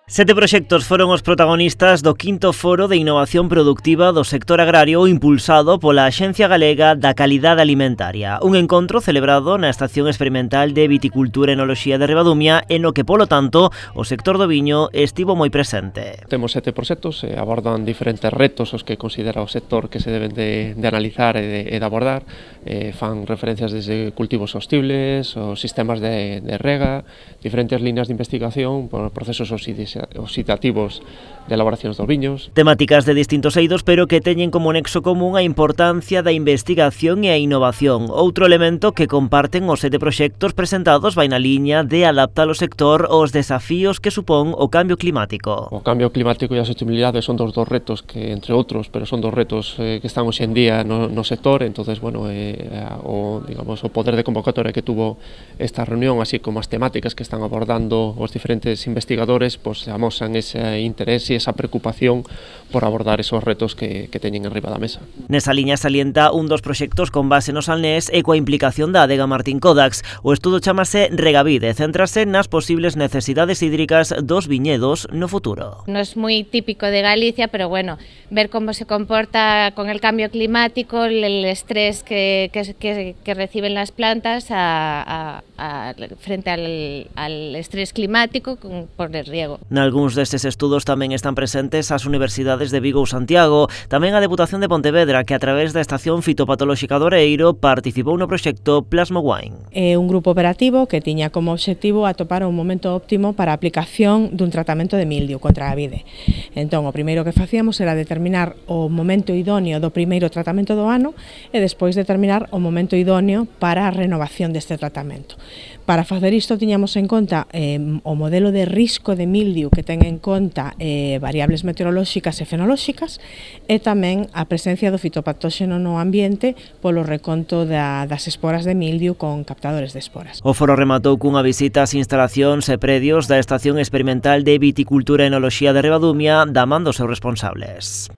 7 proxectos foron os protagonistas do 5º Foro de Innovación Productiva do Sector Agrario impulsado pola Axencia Galega da Calidade Alimentaria, un encontro celebrado na Estación Experimental de Viticultura e Enoloxía de Ribadumia e no que, polo tanto, o sector do viño estivo moi presente. Temos 7 proxectos e abordan diferentes retos os que considera o sector que se deben de analizar e de abordar. Fan referencias desde cultivos sostibles, os sistemas de rega, diferentes líneas de investigación por procesos oxidativos de elaboracións dos viños. Temáticas de distintos eidos, pero que teñen como nexo común a importancia da investigación e a innovación. Outro elemento que comparten os 7 proxectos presentados vai na liña de adaptar o sector aos desafíos que supón o cambio climático. O cambio climático e a sostenibilidade son dos retos que, entre outros, pero son dos retos que están hoxe en día no sector. Entonces, bueno, o poder de convocatoria que tuvo esta reunión, así como as temáticas que están abordando os diferentes investigadores, pues amosan ese interés e esa preocupación por abordar esos retos que teñen enriba da mesa. Nesa liña salienta un dos proxectos con base no Salnés e coa implicación da adega Martín Kodax. O estudo chamase Regavide, céntrase nas posibles necesidades hídricas dos viñedos no futuro. No es muy típico de Galicia, pero bueno, ver cómo se comporta con el cambio climático, el estrés que reciben las plantas frente al estrés climático por el riego. Nalgúns destes estudos tamén están presentes as universidades de Vigo ou Santiago, tamén a Deputación de Pontevedra, que a través da Estación Fitopatolóxica do Oreiro participou no proxecto Plasmo Wine. É un grupo operativo que tiña como obxectivo atopar un momento óptimo para a aplicación dun tratamento de mildio contra a vide. Entón, o primeiro que facíamos era determinar o momento idóneo do primeiro tratamento do ano e despois determinar o momento idóneo para a renovación deste tratamento. Para facer isto tiñamos en conta o modelo de risco de mildio que ten en conta variables meteorolóxicas e fenolóxicas e tamén a presencia do fitopatóxeno no ambiente polo reconto das esporas de mildio con captadores de esporas. O foro rematou cunha visita ás instalacións e predios da Estación Experimental de Viticultura e Enoloxía de Ribadumia da man dos seus responsables.